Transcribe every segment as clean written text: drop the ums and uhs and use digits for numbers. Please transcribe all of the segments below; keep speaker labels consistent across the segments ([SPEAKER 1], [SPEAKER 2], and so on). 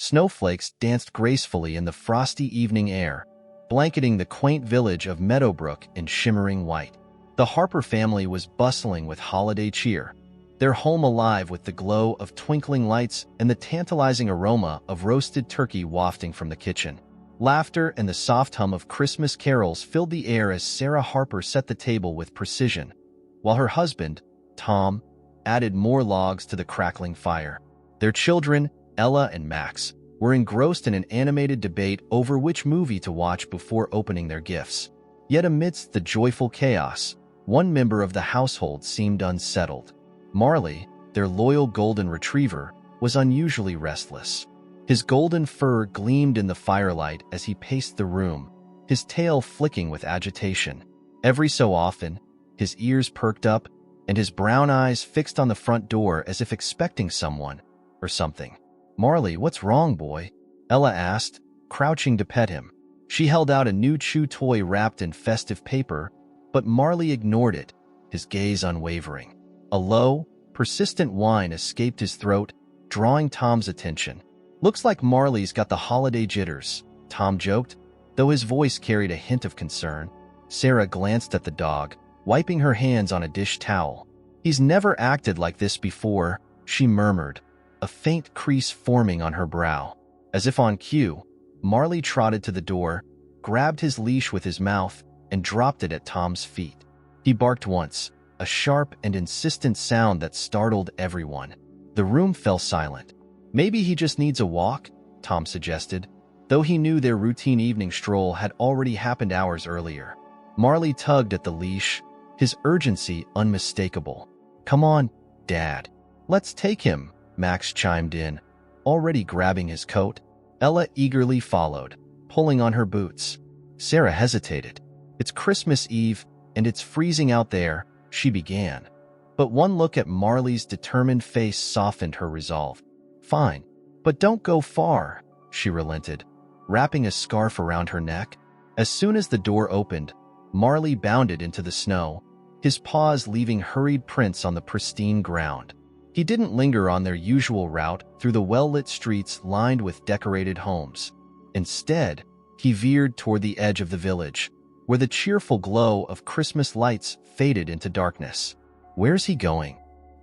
[SPEAKER 1] Snowflakes danced gracefully in the frosty evening air, blanketing the quaint village of Meadowbrook in shimmering white. The Harper family was bustling with holiday cheer, their home alive with the glow of twinkling lights and the tantalizing aroma of roasted turkey wafting from the kitchen. Laughter and the soft hum of Christmas carols filled the air as Sarah Harper set the table with precision, while her husband, Tom, added more logs to the crackling fire. Their children, Ella and Max, were engrossed in an animated debate over which movie to watch before opening their gifts. Yet amidst the joyful chaos, one member of the household seemed unsettled. Marley, their loyal golden retriever, was unusually restless. His golden fur gleamed in the firelight as he paced the room, his tail flicking with agitation. Every so often, his ears perked up and his brown eyes fixed on the front door as if expecting someone or something. "Marley, what's wrong, boy?" Ella asked, crouching to pet him. She held out a new chew toy wrapped in festive paper, but Marley ignored it, his gaze unwavering. A low, persistent whine escaped his throat, drawing Tom's attention. "Looks like Marley's got the holiday jitters," Tom joked, though his voice carried a hint of concern. Sarah glanced at the dog, wiping her hands on a dish towel. "He's never acted like this before," she murmured, a faint crease forming on her brow. As if on cue, Marley trotted to the door, grabbed his leash with his mouth, and dropped it at Tom's feet. He barked once, a sharp and insistent sound that startled everyone. The room fell silent. "Maybe he just needs a walk," Tom suggested, though he knew their routine evening stroll had already happened hours earlier. Marley tugged at the leash, his urgency unmistakable. "Come on, Dad. Let's take him," Max chimed in, already grabbing his coat. Ella eagerly followed, pulling on her boots. Sarah hesitated. "It's Christmas Eve, and it's freezing out there," she began. But one look at Marley's determined face softened her resolve. "Fine, but don't go far," she relented, wrapping a scarf around her neck. As soon as the door opened, Marley bounded into the snow, his paws leaving hurried prints on the pristine ground. He didn't linger on their usual route through the well-lit streets lined with decorated homes. Instead, he veered toward the edge of the village, where the cheerful glow of Christmas lights faded into darkness. "Where's he going?"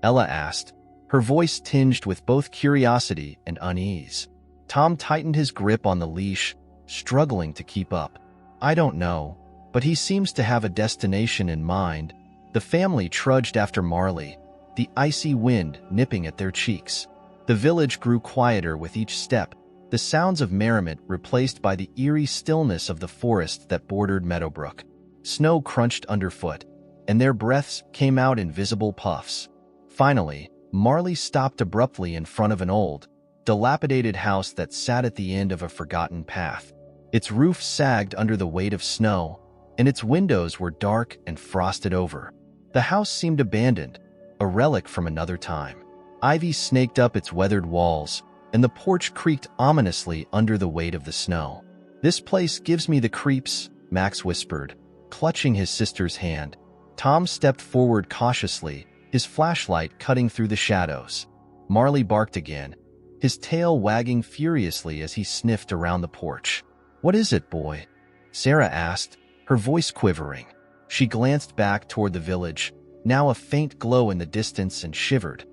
[SPEAKER 1] Ella asked, her voice tinged with both curiosity and unease. Tom tightened his grip on the leash, struggling to keep up. "I don't know, but he seems to have a destination in mind." The family trudged after Marley, the icy wind nipping at their cheeks. The village grew quieter with each step, the sounds of merriment replaced by the eerie stillness of the forest that bordered Meadowbrook. Snow crunched underfoot, and their breaths came out in visible puffs. Finally, Marley stopped abruptly in front of an old, dilapidated house that sat at the end of a forgotten path. Its roof sagged under the weight of snow, and its windows were dark and frosted over. The house seemed abandoned, a relic from another time. Ivy snaked up its weathered walls, and the porch creaked ominously under the weight of the snow. "This place gives me the creeps," Max whispered, clutching his sister's hand. Tom stepped forward cautiously, his flashlight cutting through the shadows. Marley barked again, his tail wagging furiously as he sniffed around the porch. "What is it, boy?" Sarah asked, her voice quivering. She glanced back toward the village, now a faint glow in the distance, and shivered.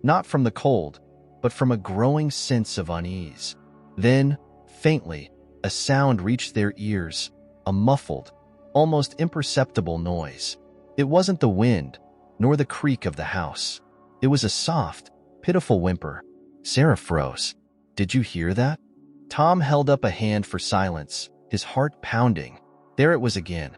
[SPEAKER 1] Not from the cold, but from a growing sense of unease. Then, faintly, a sound reached their ears, a muffled, almost imperceptible noise. It wasn't the wind, nor the creak of the house. It was a soft, pitiful whimper. Sarah froze. "Did you hear that?" Tom held up a hand for silence, his heart pounding. There it was again.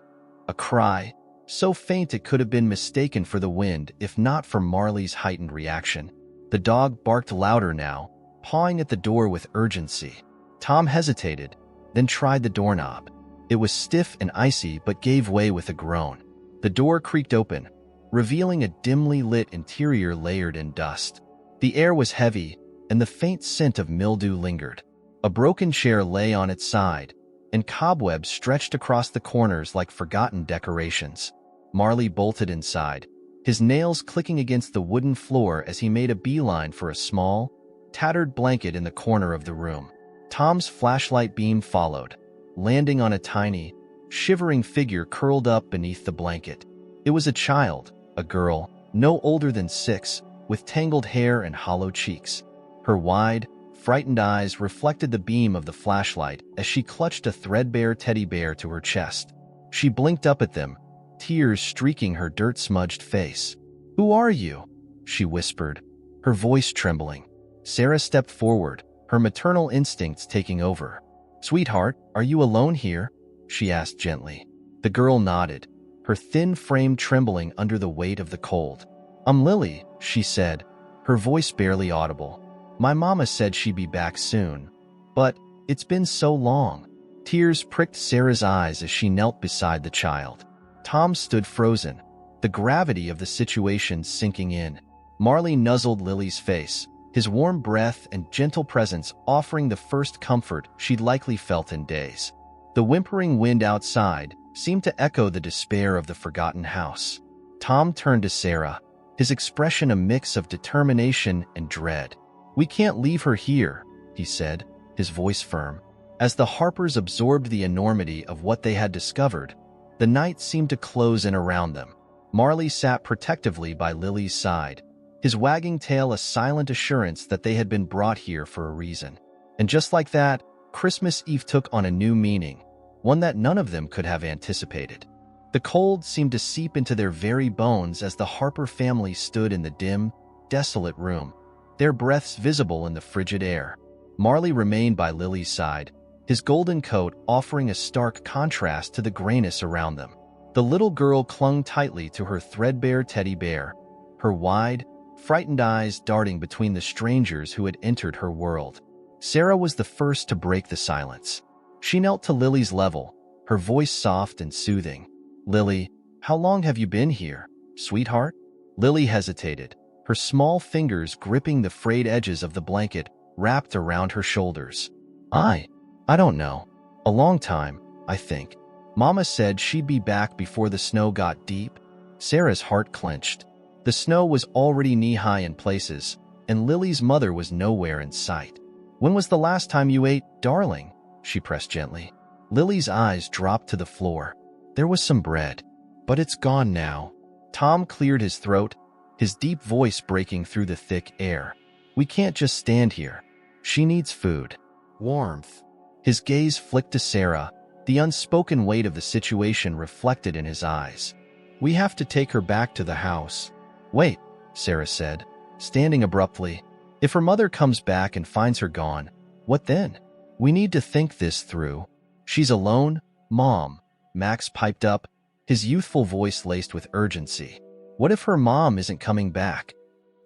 [SPEAKER 1] A cry, so faint it could have been mistaken for the wind if not for Marley's heightened reaction. The dog barked louder now, pawing at the door with urgency. Tom hesitated, then tried the doorknob. It was stiff and icy but gave way with a groan. The door creaked open, revealing a dimly lit interior layered in dust. The air was heavy, and the faint scent of mildew lingered. A broken chair lay on its side, and cobwebs stretched across the corners like forgotten decorations. Marley bolted inside, his nails clicking against the wooden floor as he made a beeline for a small, tattered blanket in the corner of the room. Tom's flashlight beam followed, landing on a tiny, shivering figure curled up beneath the blanket. It was a child, a girl, no older than 6, with tangled hair and hollow cheeks. Her wide, frightened eyes reflected the beam of the flashlight as she clutched a threadbare teddy bear to her chest. She blinked up at them, tears streaking her dirt-smudged face. "Who are you?" she whispered, her voice trembling. Sarah stepped forward, her maternal instincts taking over. "Sweetheart, are you alone here?" she asked gently. The girl nodded, her thin frame trembling under the weight of the cold. "I'm Lily," she said, her voice barely audible. "My mama said she'd be back soon. But it's been so long." Tears pricked Sarah's eyes as she knelt beside the child. Tom stood frozen, the gravity of the situation sinking in. Marley nuzzled Lily's face, his warm breath and gentle presence offering the first comfort she'd likely felt in days. The whimpering wind outside seemed to echo the despair of the forgotten house. Tom turned to Sarah, his expression a mix of determination and dread. "We can't leave her here," he said, his voice firm. As the Harpers absorbed the enormity of what they had discovered, the night seemed to close in around them. Marley sat protectively by Lily's side, his wagging tail a silent assurance that they had been brought here for a reason. And just like that, Christmas Eve took on a new meaning, one that none of them could have anticipated. The cold seemed to seep into their very bones as the Harper family stood in the dim, desolate room, their breaths visible in the frigid air. Marley remained by Lily's side, his golden coat offering a stark contrast to the grayness around them. The little girl clung tightly to her threadbare teddy bear, her wide, frightened eyes darting between the strangers who had entered her world. Sarah was the first to break the silence. She knelt to Lily's level, her voice soft and soothing. "Lily, how long have you been here, sweetheart?" Lily hesitated, her small fingers gripping the frayed edges of the blanket wrapped around her shoulders. I don't know. A long time, I think. Mama said she'd be back before the snow got deep." Sarah's heart clenched. The snow was already knee-high in places, and Lily's mother was nowhere in sight. "When was the last time you ate, darling?" she pressed gently. Lily's eyes dropped to the floor. "There was some bread, but it's gone now." Tom cleared his throat, his deep voice breaking through the thick air. "We can't just stand here. She needs food. Warmth." His gaze flicked to Sarah, the unspoken weight of the situation reflected in his eyes. "We have to take her back to the house." "Wait," Sarah said, standing abruptly. "If her mother comes back and finds her gone, what then? We need to think this through." "She's alone, Mom," Max piped up, his youthful voice laced with urgency. "What if her mom isn't coming back?"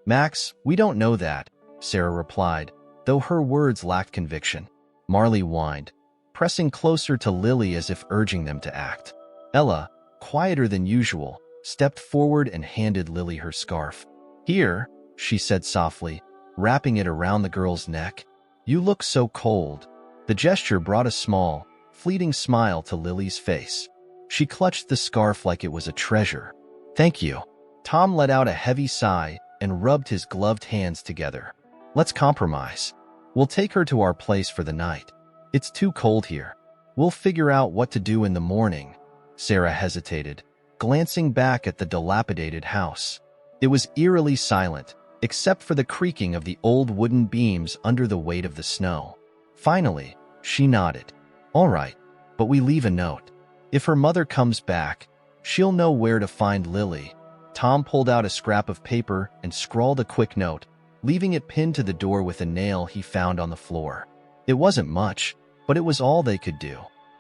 [SPEAKER 1] "Max, we don't know that," Sarah replied, though her words lacked conviction. Marley whined, pressing closer to Lily as if urging them to act. Ella, quieter than usual, stepped forward and handed Lily her scarf. "Here," she said softly, wrapping it around the girl's neck. "You look so cold." The gesture brought a small, fleeting smile to Lily's face. She clutched the scarf like it was a treasure. "Thank you." Tom let out a heavy sigh and rubbed his gloved hands together. "Let's compromise. We'll take her to our place for the night. It's too cold here. We'll figure out what to do in the morning." Sarah hesitated, glancing back at the dilapidated house. It was eerily silent, except for the creaking of the old wooden beams under the weight of the snow. Finally, she nodded. "All right, but we leave a note. If her mother comes back, she'll know where to find Lily." Tom pulled out a scrap of paper and scrawled a quick note, leaving it pinned to the door with a nail he found on the floor. It wasn't much, but it was all they could do.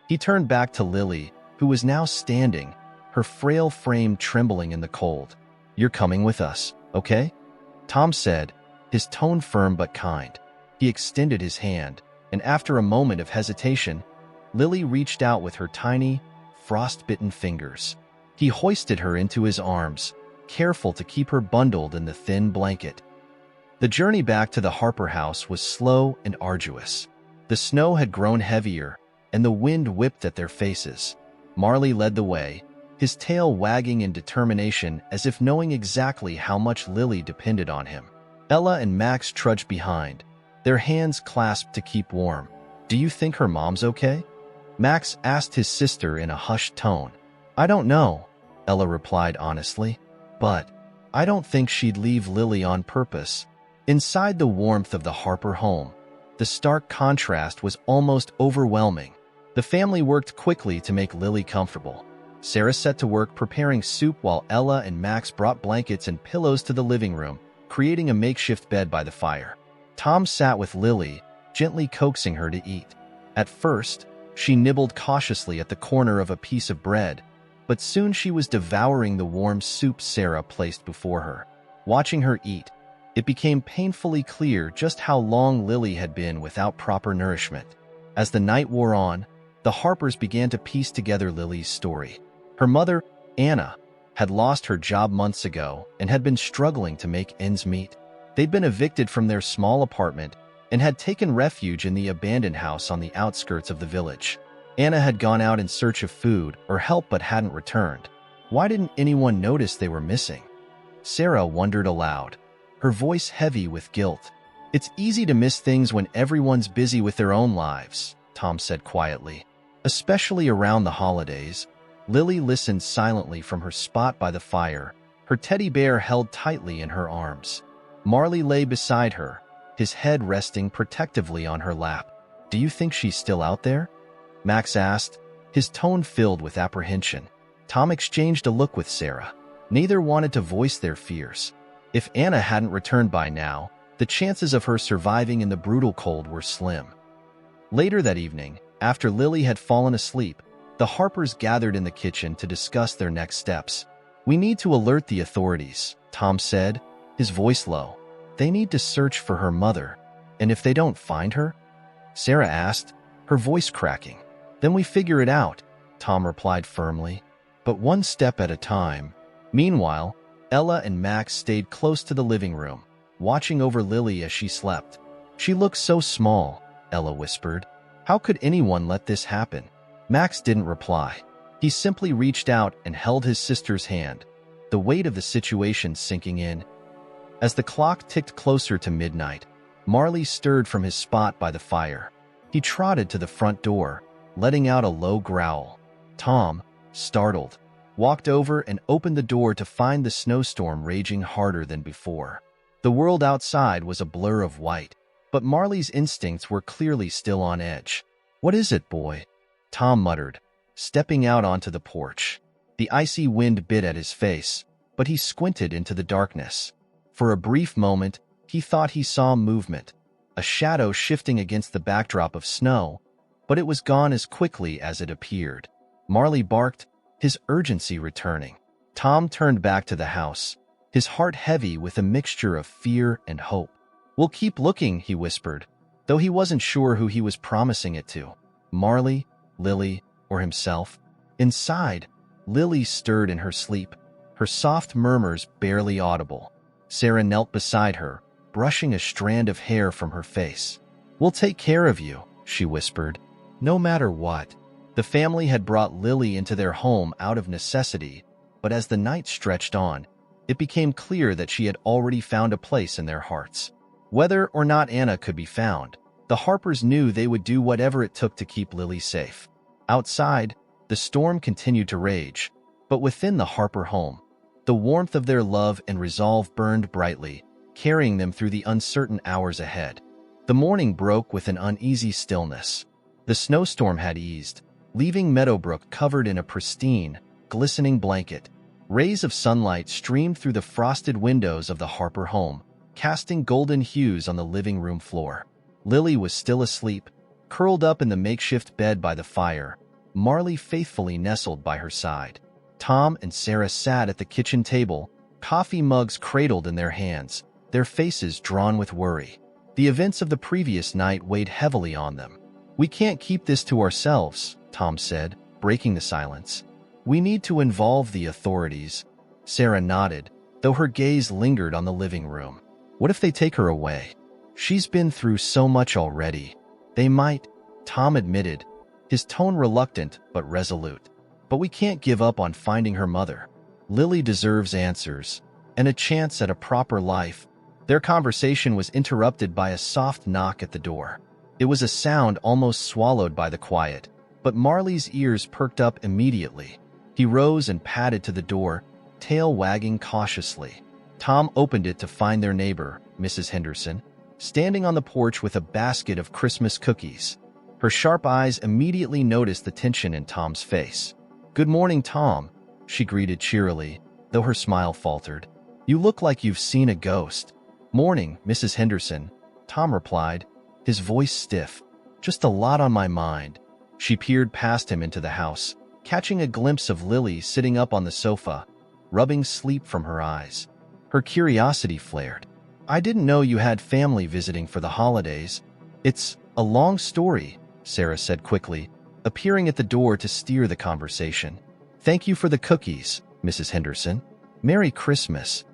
[SPEAKER 1] He turned back to Lily, who was now standing, her frail frame trembling in the cold. "You're coming with us, okay?" Tom said, his tone firm but kind. He extended his hand, and after a moment of hesitation, Lily reached out with her tiny, frost-bitten fingers. He hoisted her into his arms, careful to keep her bundled in the thin blanket. The journey back to the Harper house was slow and arduous. The snow had grown heavier, and the wind whipped at their faces. Marley led the way, his tail wagging in determination as if knowing exactly how much Lily depended on him. Ella and Max trudged behind, their hands clasped to keep warm. Do you think her mom's okay? Max asked his sister in a hushed tone. I don't know, Ella replied honestly, but I don't think she'd leave Lily on purpose. Inside the warmth of the Harper home, the stark contrast was almost overwhelming. The family worked quickly to make Lily comfortable. Sarah set to work preparing soup while Ella and Max brought blankets and pillows to the living room, creating a makeshift bed by the fire. Tom sat with Lily, gently coaxing her to eat. At first, she nibbled cautiously at the corner of a piece of bread, but soon she was devouring the warm soup Sarah placed before her. Watching her eat, it became painfully clear just how long Lily had been without proper nourishment. As the night wore on, the Harpers began to piece together Lily's story. Her mother, Anna, had lost her job months ago and had been struggling to make ends meet. They'd been evicted from their small apartment and had taken refuge in the abandoned house on the outskirts of the village. Anna had gone out in search of food or help but hadn't returned. Why didn't anyone notice they were missing? Sarah wondered aloud, her voice heavy with guilt. It's easy to miss things when everyone's busy with their own lives, Tom said quietly. Especially around the holidays. Lily listened silently from her spot by the fire, her teddy bear held tightly in her arms. Marley lay beside her, his head resting protectively on her lap. Do you think she's still out there? Max asked, his tone filled with apprehension. Tom exchanged a look with Sarah. Neither wanted to voice their fears. If Anna hadn't returned by now, the chances of her surviving in the brutal cold were slim. Later that evening, after Lily had fallen asleep, the Harpers gathered in the kitchen to discuss their next steps. We need to alert the authorities, Tom said, his voice low. They need to search for her mother. And if they don't find her? Sarah asked, her voice cracking. Then we figure it out, Tom replied firmly. But one step at a time. Meanwhile, Ella and Max stayed close to the living room, watching over Lily as she slept. She looked so small, Ella whispered. How could anyone let this happen? Max didn't reply. He simply reached out and held his sister's hand, the weight of the situation sinking in. As the clock ticked closer to midnight, Marley stirred from his spot by the fire. He trotted to the front door, letting out a low growl. Tom, startled, walked over and opened the door to find the snowstorm raging harder than before. The world outside was a blur of white, but Marley's instincts were clearly still on edge. What is it, boy? Tom muttered, stepping out onto the porch. The icy wind bit at his face, but he squinted into the darkness. For a brief moment, he thought he saw movement, a shadow shifting against the backdrop of snow, but it was gone as quickly as it appeared. Marley barked, his urgency returning. Tom turned back to the house, his heart heavy with a mixture of fear and hope. We'll keep looking, he whispered, though he wasn't sure who he was promising it to. Marley, Lily, or himself. Inside, Lily stirred in her sleep, her soft murmurs barely audible. Sarah knelt beside her, brushing a strand of hair from her face. We'll take care of you, she whispered, no matter what. The family had brought Lily into their home out of necessity, but as the night stretched on, it became clear that she had already found a place in their hearts. Whether or not Anna could be found, the Harpers knew they would do whatever it took to keep Lily safe. Outside, the storm continued to rage, but within the Harper home, the warmth of their love and resolve burned brightly, carrying them through the uncertain hours ahead. The morning broke with an uneasy stillness. The snowstorm had eased, leaving Meadowbrook covered in a pristine, glistening blanket. Rays of sunlight streamed through the frosted windows of the Harper home, casting golden hues on the living room floor. Lily was still asleep, curled up in the makeshift bed by the fire, Marley faithfully nestled by her side. Tom and Sarah sat at the kitchen table, coffee mugs cradled in their hands, their faces drawn with worry. The events of the previous night weighed heavily on them. We can't keep this to ourselves, Tom said, breaking the silence. We need to involve the authorities. Sarah nodded, though her gaze lingered on the living room. What if they take her away? She's been through so much already. They might, Tom admitted, his tone reluctant but resolute. But we can't give up on finding her mother. Lily deserves answers, and a chance at a proper life. Their conversation was interrupted by a soft knock at the door. It was a sound almost swallowed by the quiet, but Marley's ears perked up immediately. He rose and padded to the door, tail wagging cautiously. Tom opened it to find their neighbor, Mrs. Henderson, standing on the porch with a basket of Christmas cookies. Her sharp eyes immediately noticed the tension in Tom's face. "Good morning, Tom," she greeted cheerily, though her smile faltered. "You look like you've seen a ghost." "Morning, Mrs. Henderson," Tom replied, his voice stiff. "Just a lot on my mind." She peered past him into the house, catching a glimpse of Lily sitting up on the sofa, rubbing sleep from her eyes. Her curiosity flared. "I didn't know you had family visiting for the holidays." "It's a long story," Sarah said quickly, appearing at the door to steer the conversation. "Thank you for the cookies, Mrs. Henderson. Merry Christmas."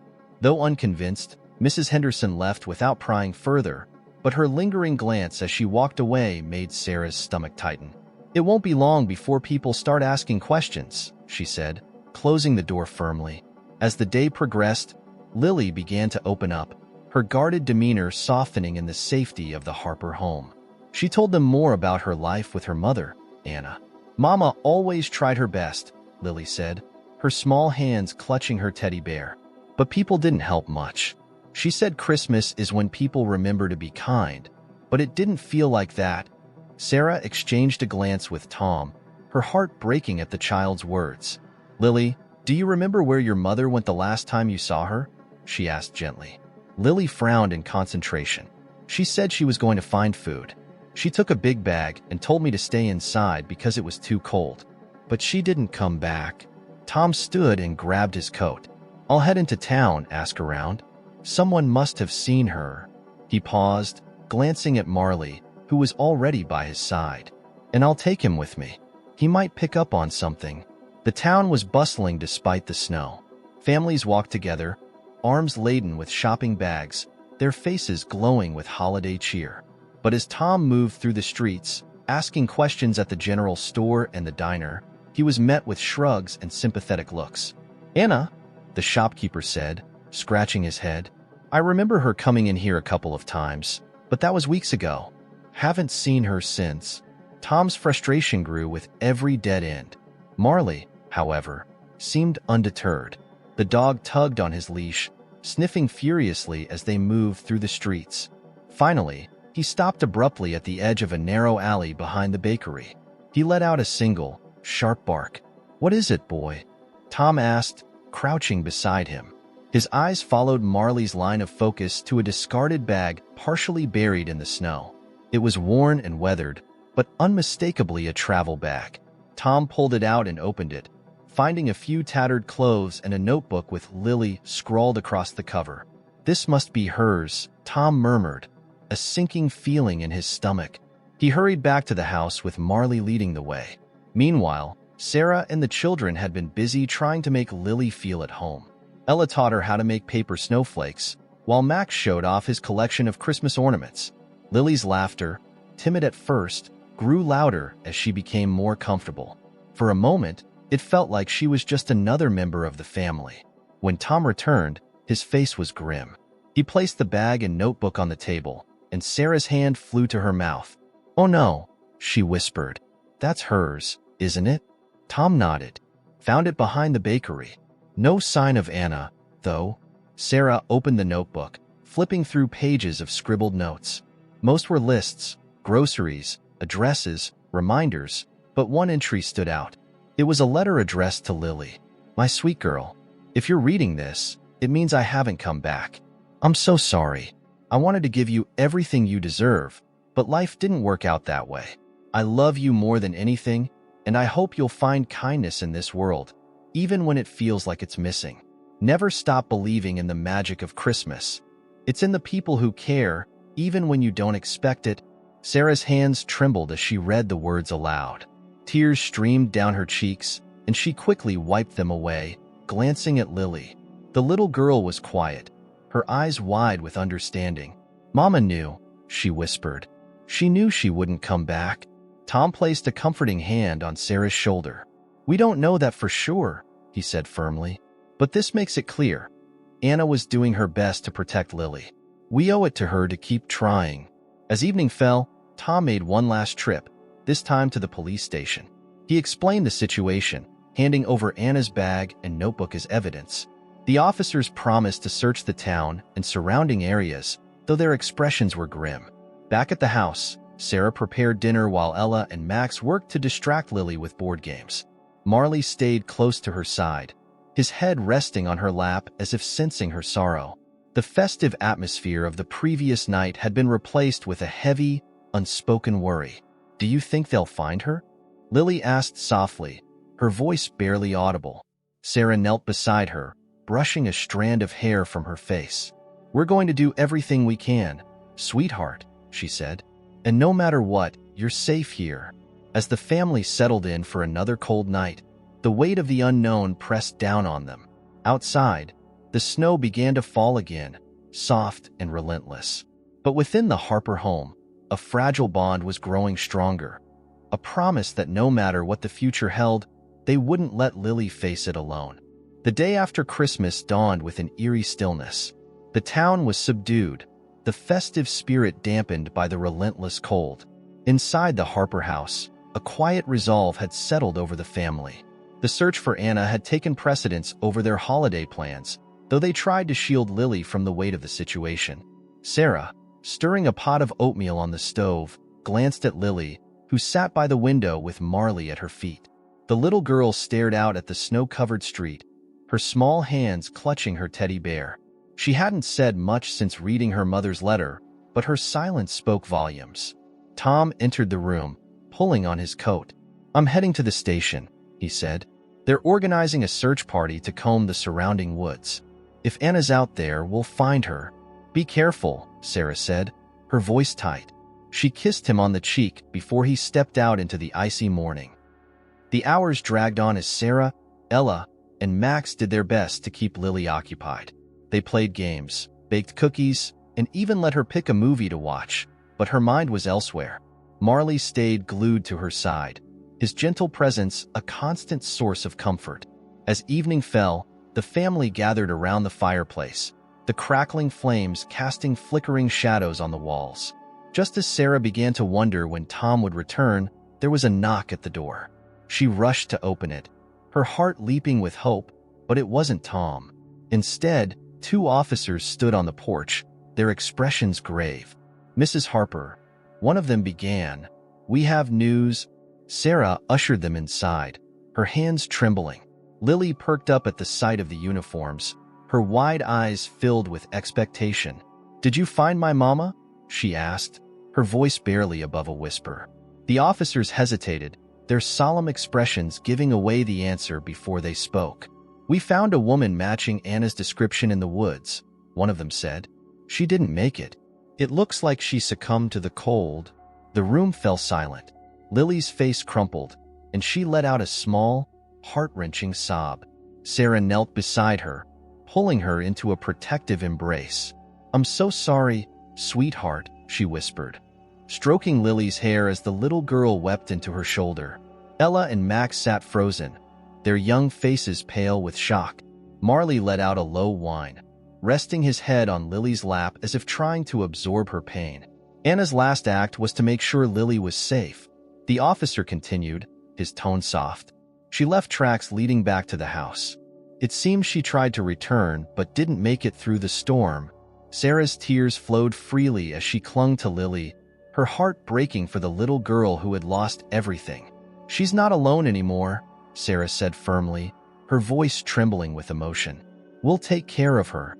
[SPEAKER 1] Though unconvinced, Mrs. Henderson left without prying further, but her lingering glance as she walked away made Sarah's stomach tighten. "It won't be long before people start asking questions," she said, closing the door firmly. As the day progressed, Lily began to open up, her guarded demeanor softening in the safety of the Harper home. She told them more about her life with her mother, Anna. "Mama always tried her best," Lily said, her small hands clutching her teddy bear. "But people didn't help much. She said Christmas is when people remember to be kind, but it didn't feel like that." Sarah exchanged a glance with Tom, her heart breaking at the child's words. "Lily, do you remember where your mother went the last time you saw her?" she asked gently. Lily frowned in concentration. "She said she was going to find food. She took a big bag and told me to stay inside because it was too cold. But she didn't come back." Tom stood and grabbed his coat. "I'll head into town, ask around. Someone must have seen her." He paused, glancing at Marley, who was already by his side. "And I'll take him with me. He might pick up on something." The town was bustling despite the snow. Families walked together, arms laden with shopping bags, their faces glowing with holiday cheer. But as Tom moved through the streets, asking questions at the general store and the diner, he was met with shrugs and sympathetic looks. "Anna," the shopkeeper said, scratching his head. "I remember her coming in here a couple of times, but that was weeks ago. Haven't seen her since." Tom's frustration grew with every dead end. Marley, however, seemed undeterred. The dog tugged on his leash, sniffing furiously as they moved through the streets. Finally, he stopped abruptly at the edge of a narrow alley behind the bakery. He let out a single, sharp bark. "What is it, boy?" Tom asked, crouching beside him. His eyes followed Marley's line of focus to a discarded bag partially buried in the snow. It was worn and weathered, but unmistakably a travel bag. Tom pulled it out and opened it, finding a few tattered clothes and a notebook with Lily scrawled across the cover. "This must be hers," Tom murmured, a sinking feeling in his stomach. He hurried back to the house with Marley leading the way. Meanwhile, Sarah and the children had been busy trying to make Lily feel at home. Ella taught her how to make paper snowflakes, while Max showed off his collection of Christmas ornaments. Lily's laughter, timid at first, grew louder as she became more comfortable. For a moment, it felt like she was just another member of the family. When Tom returned, his face was grim. He placed the bag and notebook on the table, and Sarah's hand flew to her mouth. "Oh no," she whispered. "That's hers, isn't it?" Tom nodded. "Found it behind the bakery." No sign of Anna, though. Sarah opened the notebook, flipping through pages of scribbled notes. Most were lists, groceries, addresses, reminders, but one entry stood out. It was a letter addressed to Lily. "My sweet girl, if you're reading this, it means I haven't come back. I'm so sorry. I wanted to give you everything you deserve, but life didn't work out that way. I love you more than anything, and I hope you'll find kindness in this world, even when it feels like it's missing. Never stop believing in the magic of Christmas. It's in the people who care, even when you don't expect it." Sarah's hands trembled as she read the words aloud. Tears streamed down her cheeks, and she quickly wiped them away, glancing at Lily. The little girl was quiet, her eyes wide with understanding. "Mama knew," she whispered. "She knew she wouldn't come back." Tom placed a comforting hand on Sarah's shoulder. "We don't know that for sure," he said firmly, "but this makes it clear. Anna was doing her best to protect Lily. We owe it to her to keep trying." As evening fell, Tom made one last trip, this time to the police station. He explained the situation, handing over Anna's bag and notebook as evidence. The officers promised to search the town and surrounding areas, though their expressions were grim. Back at the house, Sarah prepared dinner while Ella and Max worked to distract Lily with board games. Marley stayed close to her side, his head resting on her lap as if sensing her sorrow. The festive atmosphere of the previous night had been replaced with a heavy, unspoken worry. "Do you think they'll find her?" Lily asked softly, her voice barely audible. Sarah knelt beside her, brushing a strand of hair from her face. "We're going to do everything we can, sweetheart," she said. "And no matter what, you're safe here." As the family settled in for another cold night, the weight of the unknown pressed down on them. Outside, the snow began to fall again, soft and relentless. But within the Harper home, a fragile bond was growing stronger. A promise that no matter what the future held, they wouldn't let Lily face it alone. The day after Christmas dawned with an eerie stillness. The town was subdued, the festive spirit dampened by the relentless cold. Inside the Harper house, a quiet resolve had settled over the family. The search for Anna had taken precedence over their holiday plans, though they tried to shield Lily from the weight of the situation. Sarah, stirring a pot of oatmeal on the stove, glanced at Lily, who sat by the window with Marley at her feet. The little girl stared out at the snow-covered street, her small hands clutching her teddy bear. She hadn't said much since reading her mother's letter, but her silence spoke volumes. Tom entered the room, pulling on his coat. "I'm heading to the station," he said. "They're organizing a search party to comb the surrounding woods. If Anna's out there, we'll find her." "Be careful," Sarah said, her voice tight. She kissed him on the cheek before he stepped out into the icy morning. The hours dragged on as Sarah, Ella, and Max did their best to keep Lily occupied. They played games, baked cookies, and even let her pick a movie to watch, but her mind was elsewhere. Marley stayed glued to her side, his gentle presence a constant source of comfort. As evening fell, the family gathered around the fireplace, the crackling flames casting flickering shadows on the walls. Just as Sarah began to wonder when Tom would return, there was a knock at the door. She rushed to open it, her heart leaping with hope, but it wasn't Tom. Instead, two officers stood on the porch, their expressions grave. "Mrs. Harper," one of them began, "we have news." Sarah ushered them inside, her hands trembling. Lily perked up at the sight of the uniforms, her wide eyes filled with expectation. "Did you find my mama?" she asked, her voice barely above a whisper. The officers hesitated, their solemn expressions giving away the answer before they spoke. "We found a woman matching Anna's description in the woods," one of them said. "She didn't make it. It looks like she succumbed to the cold." The room fell silent. Lily's face crumpled, and she let out a small, heart-wrenching sob. Sarah knelt beside her, pulling her into a protective embrace. "I'm so sorry, sweetheart," she whispered, stroking Lily's hair as the little girl wept into her shoulder. Ella and Max sat frozen, their young faces pale with shock. Marley let out a low whine, resting his head on Lily's lap as if trying to absorb her pain. Anna's last act was to make sure Lily was safe. The officer continued, his tone soft. "She left tracks leading back to the house. It seems she tried to return but didn't make it through the storm." Sarah's tears flowed freely as she clung to Lily, her heart breaking for the little girl who had lost everything. "She's not alone anymore," Sarah said firmly, her voice trembling with emotion. "We'll take care of her."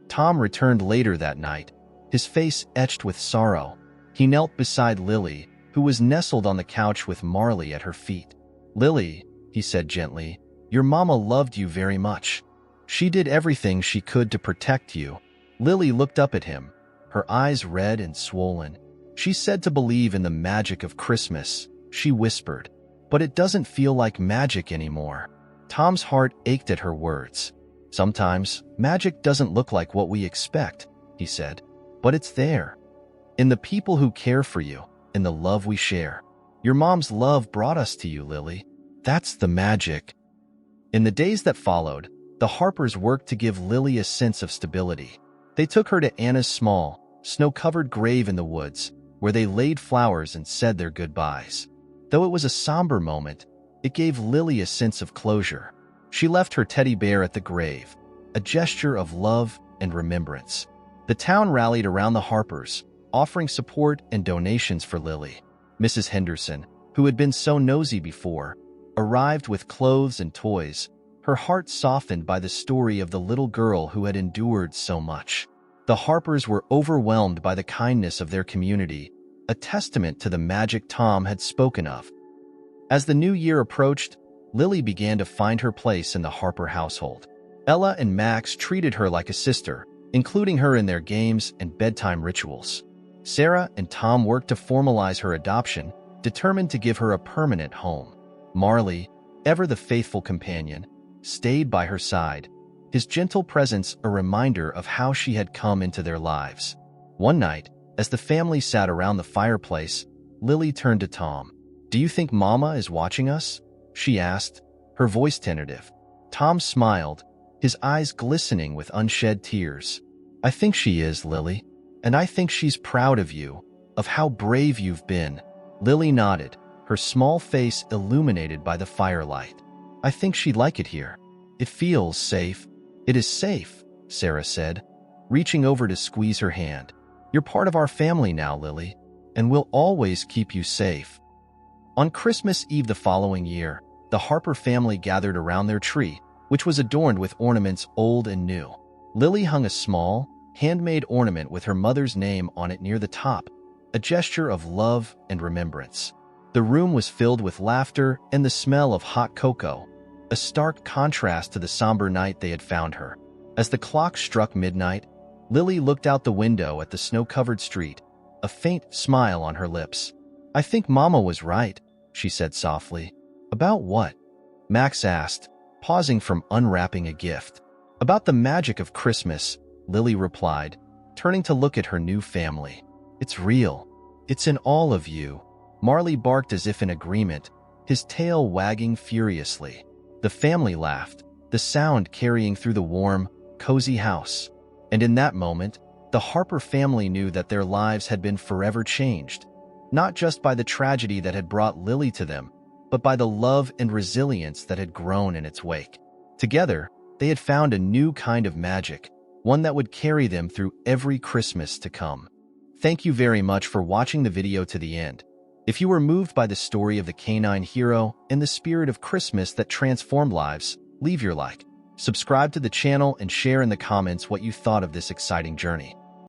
[SPEAKER 1] Tom returned later that night, his face etched with sorrow. He knelt beside Lily, who was nestled on the couch with Marley at her feet. "Lily," he said gently, "your mama loved you very much. She did everything she could to protect you." Lily looked up at him, her eyes red and swollen. "She said to believe in the magic of Christmas," she whispered. "But it doesn't feel like magic anymore." Tom's heart ached at her words. "Sometimes, magic doesn't look like what we expect," he said. "But it's there. In the people who care for you, in the love we share. Your mom's love brought us to you, Lily. That's the magic." In the days that followed, the Harpers worked to give Lily a sense of stability. They took her to Anna's small, snow-covered grave in the woods, where they laid flowers and said their goodbyes. Though it was a somber moment, it gave Lily a sense of closure. She left her teddy bear at the grave, a gesture of love and remembrance. The town rallied around the Harpers, offering support and donations for Lily. Mrs. Henderson, who had been so nosy before, arrived with clothes and toys, her heart softened by the story of the little girl who had endured so much. The Harpers were overwhelmed by the kindness of their community, a testament to the magic Tom had spoken of. As the new year approached, Lily began to find her place in the Harper household. Ella and Max treated her like a sister, including her in their games and bedtime rituals. Sarah and Tom worked to formalize her adoption, determined to give her a permanent home. Marley, ever the faithful companion, stayed by her side, his gentle presence a reminder of how she had come into their lives. One night, as the family sat around the fireplace, Lily turned to Tom. "Do you think Mama is watching us?" she asked, her voice tentative. Tom smiled, his eyes glistening with unshed tears. "I think she is, Lily, and I think she's proud of you, of how brave you've been." Lily nodded, her small face illuminated by the firelight. "I think she'd like it here. It feels safe." "It is safe," Sarah said, reaching over to squeeze her hand. "You're part of our family now, Lily, and we'll always keep you safe." On Christmas Eve the following year, the Harper family gathered around their tree, which was adorned with ornaments old and new. Lily hung a small, handmade ornament with her mother's name on it near the top, a gesture of love and remembrance. The room was filled with laughter and the smell of hot cocoa, a stark contrast to the somber night they had found her. As the clock struck midnight, Lily looked out the window at the snow-covered street, a faint smile on her lips. "I think Mama was right," she said softly. "About what?" Max asked, pausing from unwrapping a gift. "About the magic of Christmas," Lily replied, turning to look at her new family. "It's real. It's in all of you." Marley barked as if in agreement, his tail wagging furiously. The family laughed, the sound carrying through the warm, cozy house. And in that moment, the Harper family knew that their lives had been forever changed, not just by the tragedy that had brought Lily to them, but by the love and resilience that had grown in its wake. Together, they had found a new kind of magic, one that would carry them through every Christmas to come. Thank you very much for watching the video to the end. If you were moved by the story of the canine hero and the spirit of Christmas that transformed lives, leave your like, subscribe to the channel, and share in the comments what you thought of this exciting journey.